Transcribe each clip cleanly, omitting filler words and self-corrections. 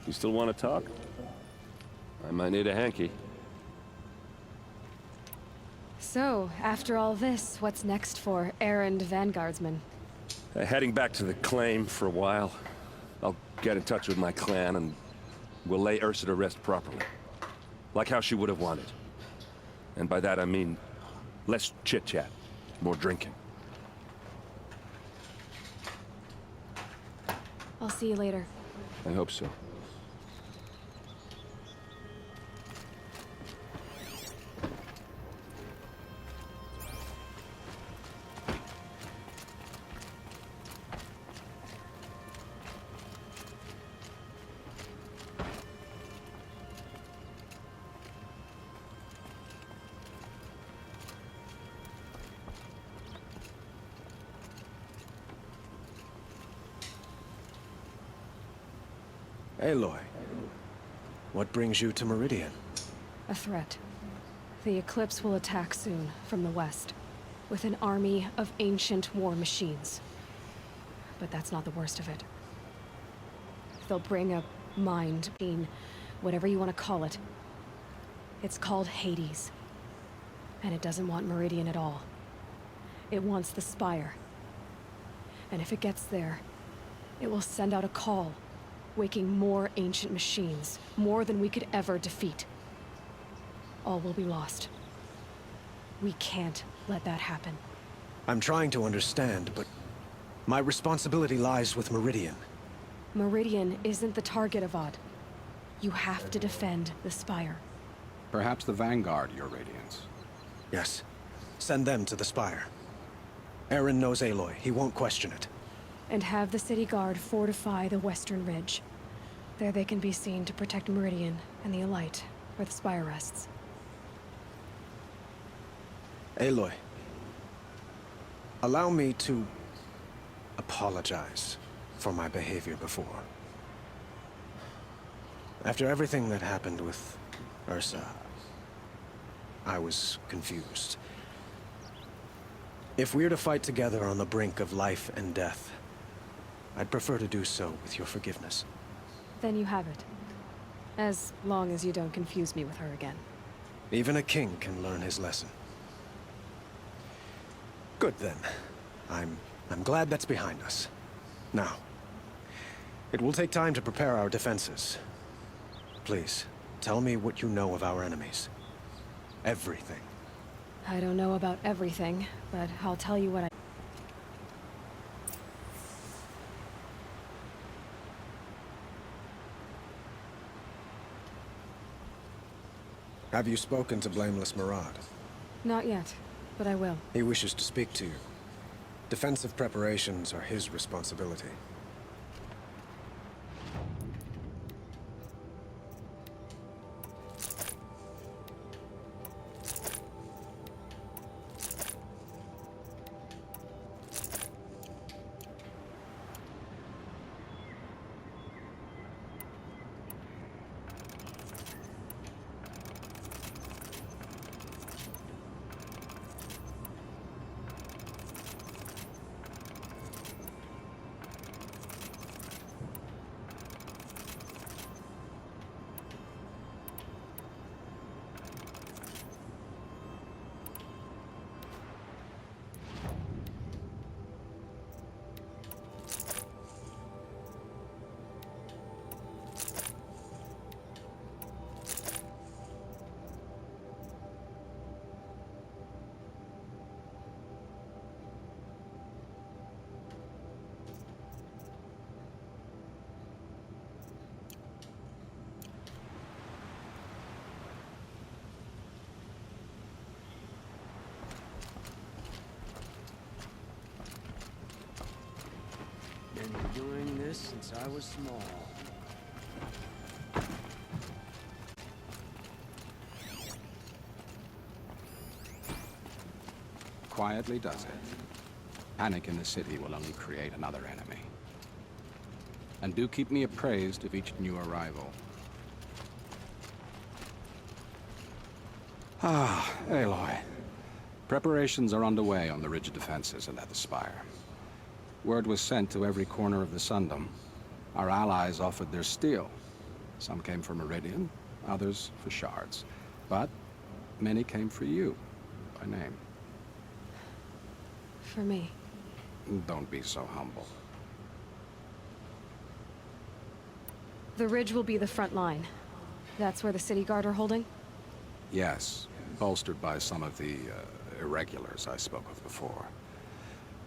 You still want to talk? I might need a hanky. So, after all this, what's next for errand vanguardsman? Heading back to the claim for a while. I'll get in touch with my clan and we'll lay Ursa to rest properly. Like how she would have wanted. And by that I mean less chit-chat, more drinking. I'll see you later. I hope so. Aloy, what brings you to Meridian? A threat. The Eclipse will attack soon, from the west, with an army of ancient war machines. But that's not the worst of it. They'll bring a mind, being, whatever you want to call it. It's called Hades. And it doesn't want Meridian at all. It wants the Spire. And if it gets there, it will send out a call, waking more ancient machines, more than we could ever defeat. All will be lost. We can't let that happen. I'm trying to understand, but my responsibility lies with Meridian. Meridian isn't the target, Avad. You have to defend the Spire. Perhaps the Vanguard, Your Radiance. Yes. Send them to the Spire. Eren knows Aloy. He won't question it. And have the City Guard fortify the Western Ridge. There they can be seen to protect Meridian and the Elite, where the Spire rests. Aloy, allow me to apologize for my behavior before. After everything that happened with Ursa, I was confused. If we're to fight together on the brink of life and death, I'd prefer to do so with your forgiveness. Then you have it. As long as you don't confuse me with her again. Even a king can learn his lesson. Good then. I'm glad that's behind us. Now, it will take time to prepare our defenses. Please, tell me what you know of our enemies. Everything. I don't know about everything, but I'll tell you what I... Have you spoken to Blameless Maraud? Not yet, but I will. He wishes to speak to you. Defensive preparations are his responsibility. Been doing this since I was small. Quietly does it. Panic in the city will only create another enemy. And do keep me appraised of each new arrival. Ah, Aloy. Preparations are underway on the ridge defenses and at the Spire. Word was sent to every corner of the Sundom. Our allies offered their steel, Some came for Meridian, others for shards. But many came for you, by name. For me. Don't be so humble. The ridge will be the front line. That's where the city guard are holding? Yes, bolstered by some of the irregulars I spoke of before.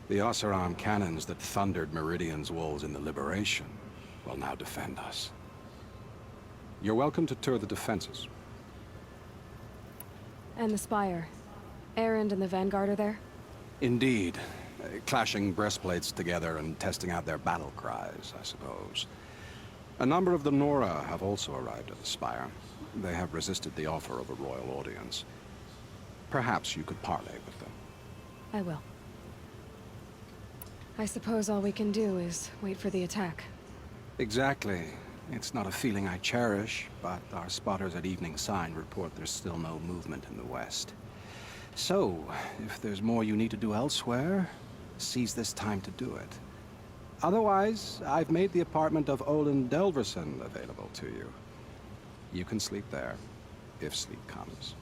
The Oseram cannons that thundered Meridian's walls in the Liberation will now defend us. You're welcome to tour the defenses. And the Spire. Erend and the Vanguard are there? Indeed. Clashing breastplates together and testing out their battle cries, I suppose. A number of the Nora have also arrived at the Spire. They have resisted the offer of a royal audience. Perhaps you could parley with them. I will. I suppose all we can do is wait for the attack. Exactly. It's not a feeling I cherish, but our spotters at Evening Sign report there's still no movement in the west. So, if there's more you need to do elsewhere, seize this time to do it. Otherwise, I've made the apartment of Olin Delverson available to you. You can sleep there, if sleep comes.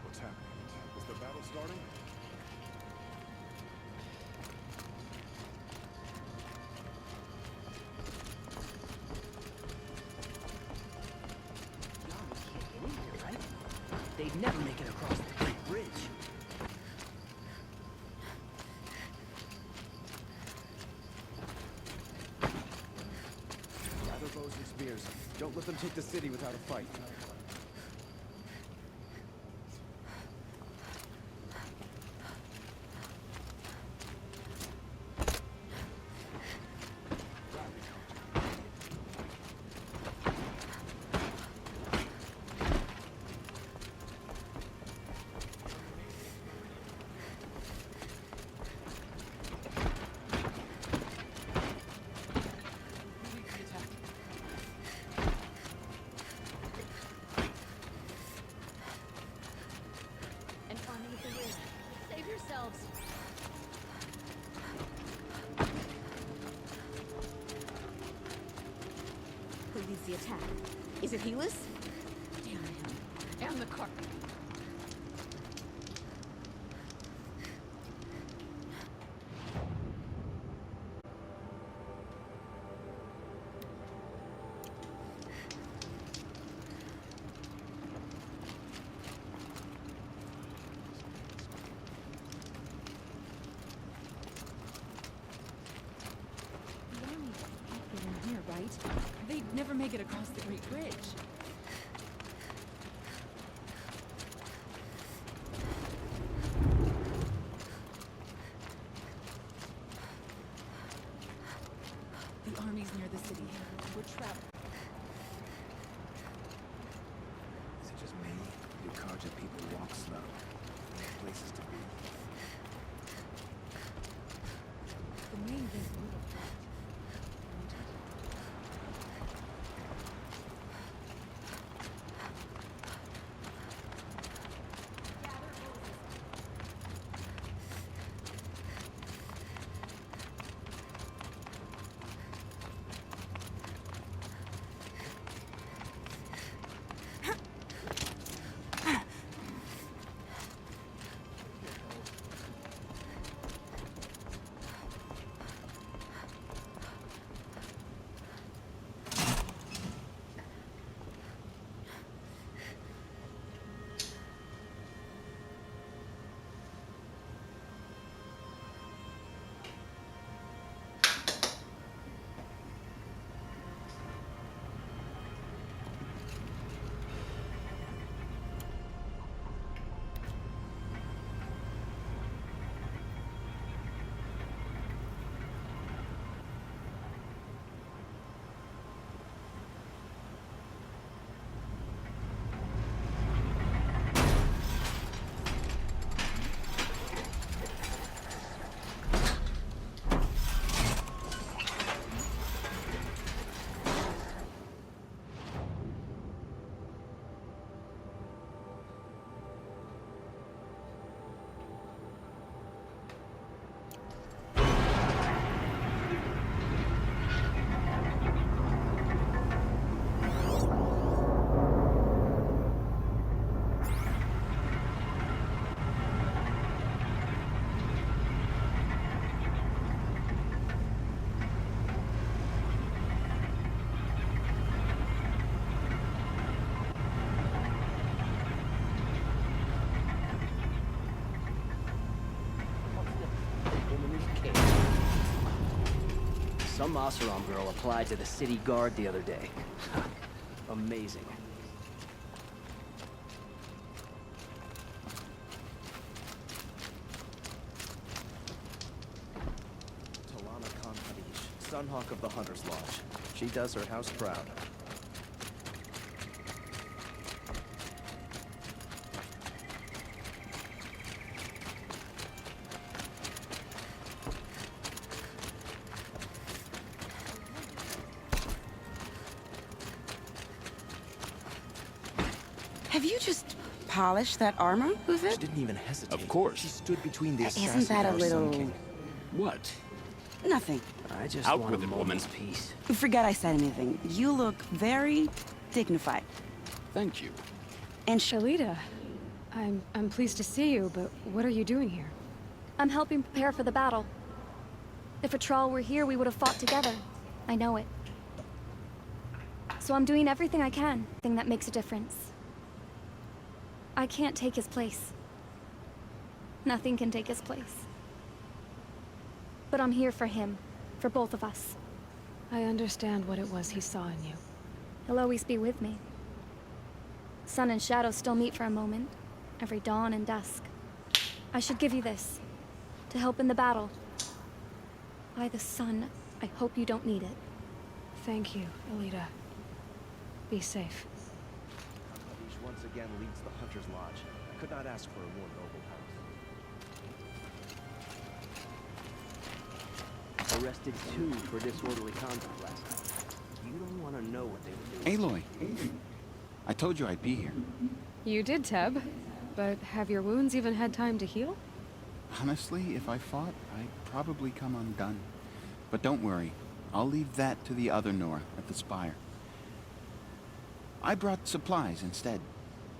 What's happening? Is the battle starting? Right? They'd never make it across the Great Bridge. Gather bows and spears. Don't let them take the city without a fight. And army with the ridge. Save yourselves. Who leads the attack? Is it Helis? Damn him. And the cart. The army can't get in here, right? They'd never make it across the Great Bridge. The army's near the city. We're trapped. Is it just me? Do Carja people walk slow? Places to be. The main thing's brutal. Some Oseram girl applied to the city guard the other day. Amazing. Talana Khan Hadish, Sunhawk of the Hunter's Lodge. She does her house proud. Have you just polished that armor, She Uther? didn't even hesitate. Of course. She stood between the Isn't assassins that a and our Sun little- King. What? Nothing. I just Out want with a it, woman. moment's peace. Forget I said anything. You look very dignified. Thank you. And Shalita, I'm pleased to see you, but what are you doing here? I'm helping prepare for the battle. If Atral were here, we would have fought together. I know it. So I'm doing everything I can, thing that makes a difference. I can't take his place. Nothing can take his place. But I'm here for him, for both of us. I understand what it was he saw in you. He'll always be with me. Sun and shadow still meet for a moment, every dawn and dusk. I should give you this, to help in the battle. By the sun, I hope you don't need it. Thank you, Alita. Be safe. Hadish once again leads the Hunter's Lodge. I could not ask for a more noble house. Arrested 2 for disorderly conduct last night. You don't want to know what they were doing. Aloy, I told you I'd be here. You did, Teb. But have your wounds even had time to heal? Honestly, if I fought, I'd probably come undone. But don't worry, I'll leave that to the other Nora at the Spire. I brought supplies instead.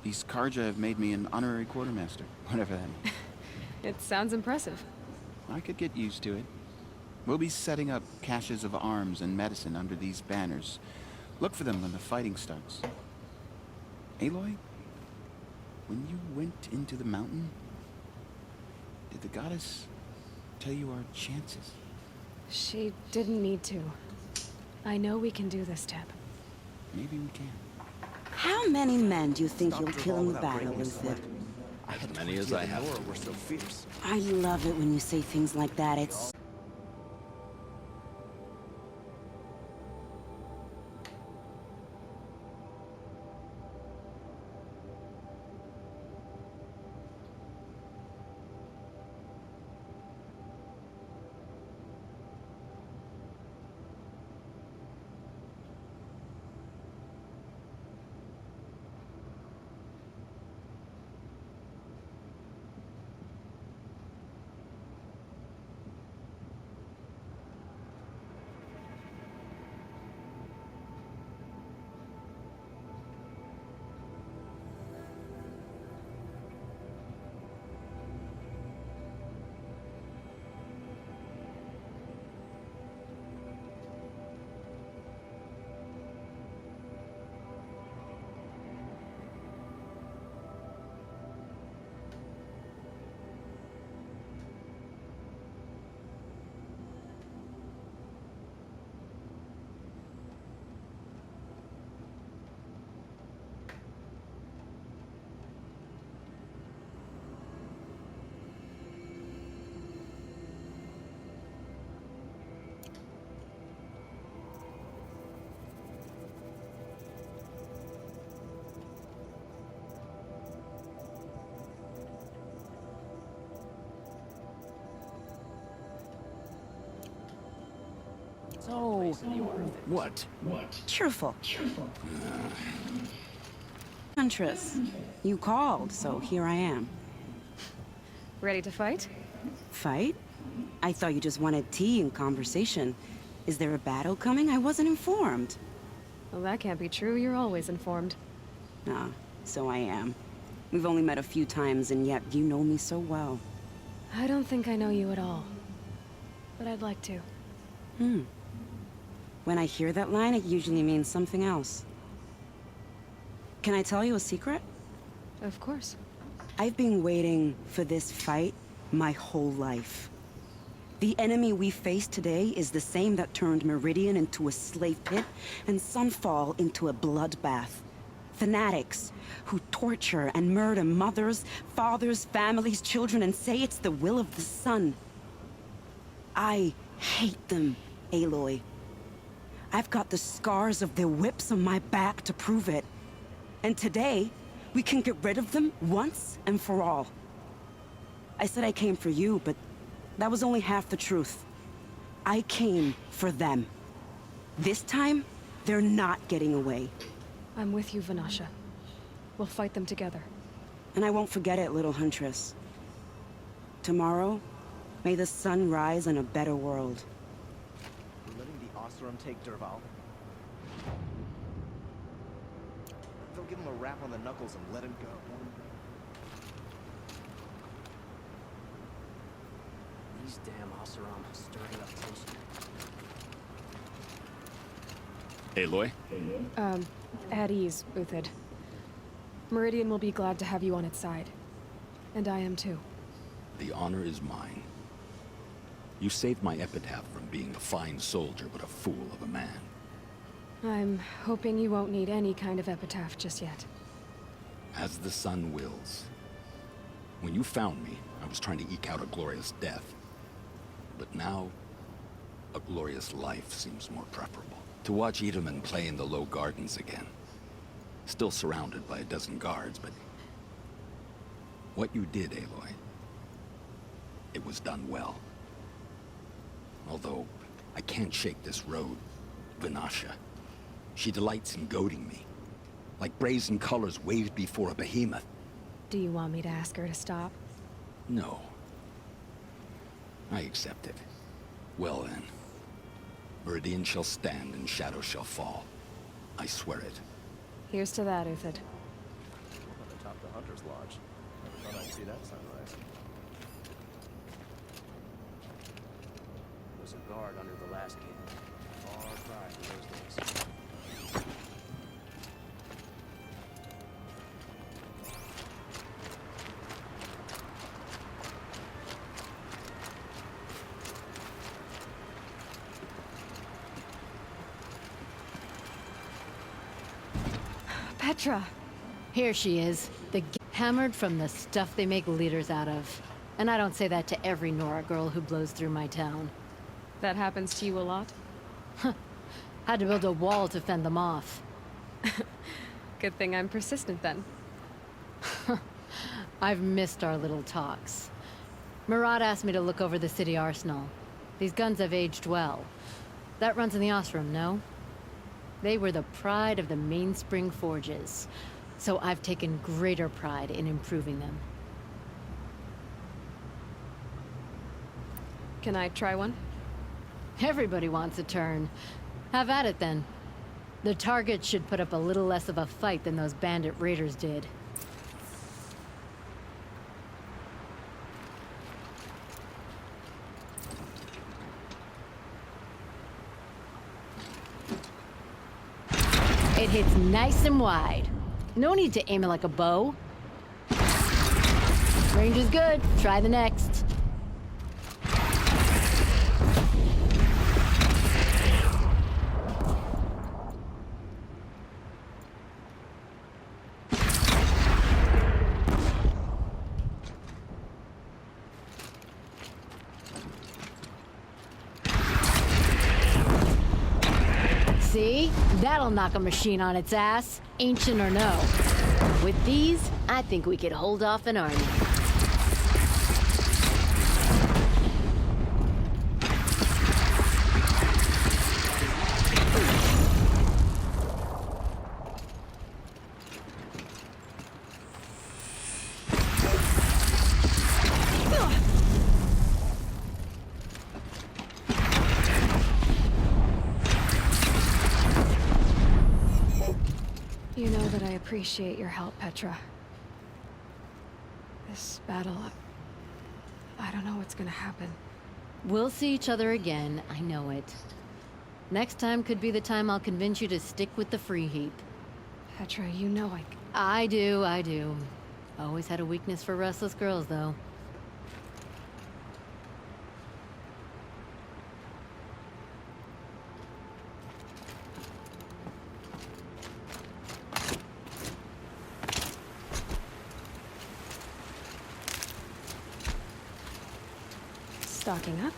These Karja have made me an honorary quartermaster, whatever that means. It sounds impressive. I could get used to it. We'll be setting up caches of arms and medicine under these banners. Look for them when the fighting starts. Aloy, when you went into the mountain, did the goddess tell you our chances? She didn't need to. I know we can do this, Teb. Maybe we can. how many men do you think you'll Stopped kill Raval in the without battle, breaking a Uther? sweat. I had many as 20 I of the have. Nora were so fierce. I love it when you say things like that. It's... So, What? Cheerful. Huntress, you called, so here I am. Ready to fight? Fight? I thought you just wanted tea and conversation. Is there a battle coming? I wasn't informed. Well, that can't be true. You're always informed. Ah, so I am. We've only met a few times, and yet you know me so well. I don't think I know you at all. But I'd like to. When I hear that line, it usually means something else. Can I tell you a secret? Of course. I've been waiting for this fight my whole life. The enemy we face today is the same that turned Meridian into a slave pit and Sunfall into a bloodbath. Fanatics who torture and murder mothers, fathers, families, children, and say it's the will of the sun. I hate them, Aloy. I've got the scars of their whips on my back to prove it. And today, we can get rid of them once and for all. I said I came for you, but that was only half the truth. I came for them. This time, they're not getting away. I'm with you, Vanasha. We'll fight them together. And I won't forget it, little huntress. Tomorrow, may the sun rise in a better world. We're letting the Oseram take Derval. They'll give him a rap on the knuckles and let him go. These damn Oseram stirring up tension. Aloy? At ease, Uthid. Meridian will be glad to have you on its side. And I am too. The honor is mine. You saved my epitaph from being a fine soldier, but a fool of a man. I'm hoping you won't need any kind of epitaph just yet. As the sun wills. When you found me, I was trying to eke out a glorious death. But now, a glorious life seems more preferable. To watch Edelman play in the low gardens again. Still surrounded by a dozen guards, but... what you did, Aloy, it was done well. Although, I can't shake this road, Vanasha. She delights in goading me. Like brazen colors waved before a behemoth. Do you want me to ask her to stop? No. I accept it. Well then. Meridian shall stand and shadow shall fall. I swear it. Here's to that, Uthid. Up on the top of the Hunter's Lodge. Never thought I'd see that sunrise. There was a guard under the last gate. Far cry from those days. Petra! Here she is, hammered from the stuff they make leaders out of. And I don't say that to every Nora girl who blows through my town. That happens to you a lot? Had to build a wall to fend them off. Good thing I'm persistent then. I've missed our little talks. Murad asked me to look over the city arsenal. These guns have aged well. That runs in the Osram, no? They were the pride of the Mainspring Forges, so I've taken greater pride in improving them. Can I try one? Everybody wants a turn. Have at it then. The target should put up a little less of a fight than those bandit raiders did. It hits nice and wide. No need to aim it like a bow. Range is good. Try the next. See? That'll knock a machine on its ass, ancient or no. With these, I think we could hold off an army. You know that I appreciate your help, Petra. This battle, I don't know what's gonna happen. We'll see each other again, I know it. Next time could be the time I'll convince you to stick with the free heap. Petra, you know I do. Always had a weakness for restless girls, though. Stocking up.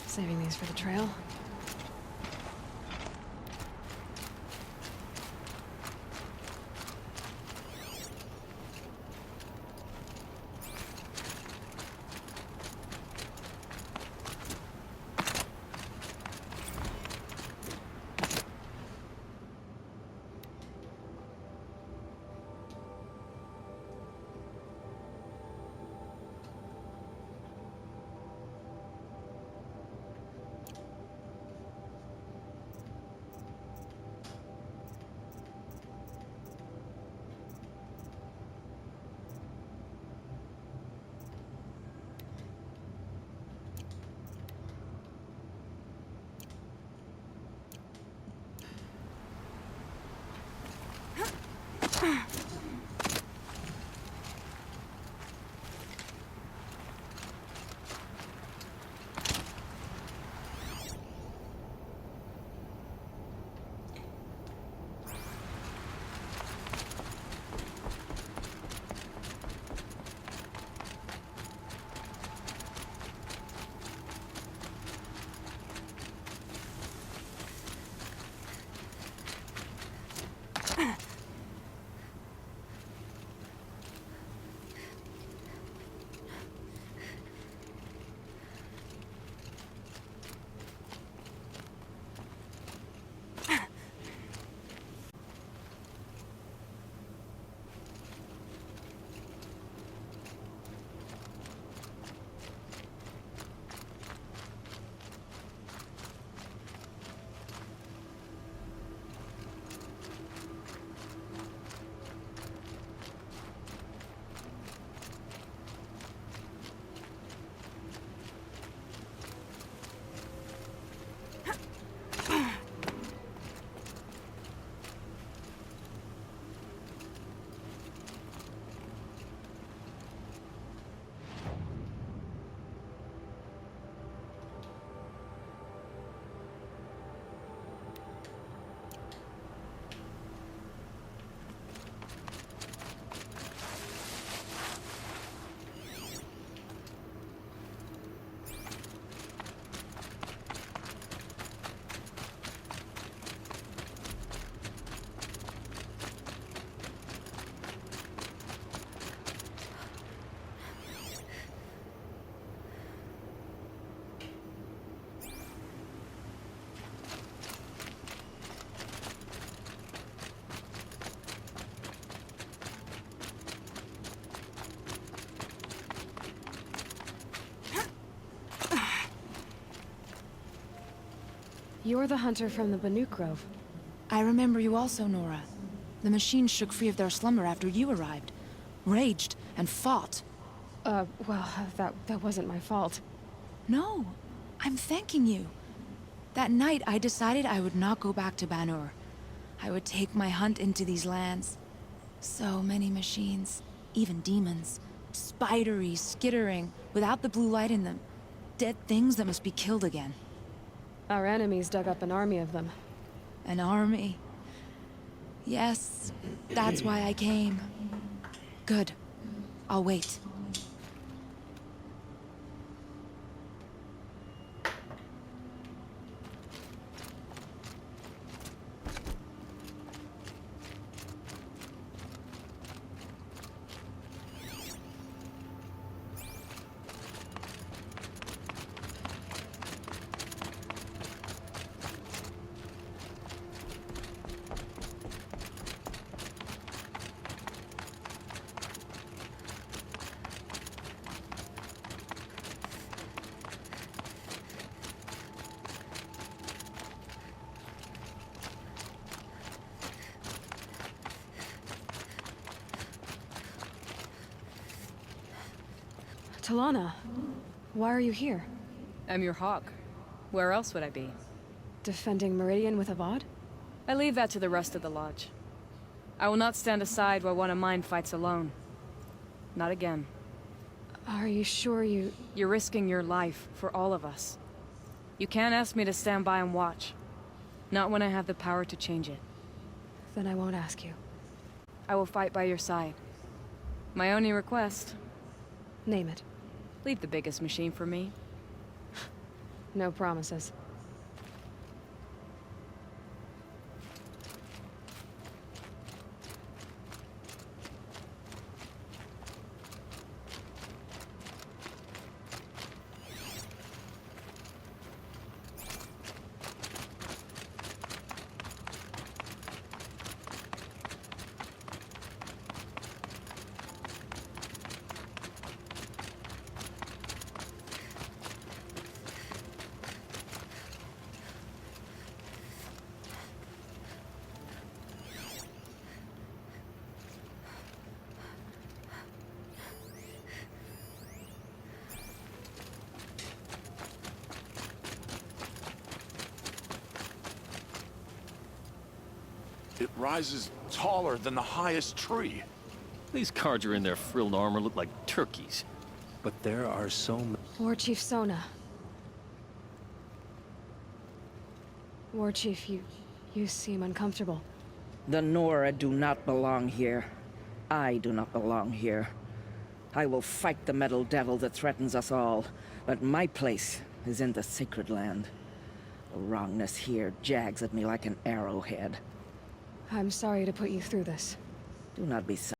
Saving these for the trail. You're the hunter from the Banuk Grove. I remember you also, Nora. The machines shook free of their slumber after you arrived. Raged and fought. Well, that wasn't my fault. No, I'm thanking you. That night, I decided I would not go back to Banur. I would take my hunt into these lands. So many machines, even demons. Spidery, skittering, without the blue light in them. Dead things that must be killed again. Our enemies dug up an army of them. An army? Yes, that's why I came. Good. I'll wait. Talana, why are you here? I'm your hawk. Where else would I be? Defending Meridian with Avad? I leave that to the rest of the Lodge. I will not stand aside while one of mine fights alone. Not again. Are you sure you... You're risking your life for all of us. You can't ask me to stand by and watch. Not when I have the power to change it. Then I won't ask you. I will fight by your side. My only request... Name it. Leave the biggest machine for me. No promises. It rises taller than the highest tree. These cards are in their frilled armor look like turkeys. But there are so many... War Chief Sona. War Chief, you seem uncomfortable. The Nora do not belong here. I do not belong here. I will fight the metal devil that threatens us all, but my place is in the sacred land. The wrongness here jags at me like an arrowhead. I'm sorry to put you through this. Do not be sorry.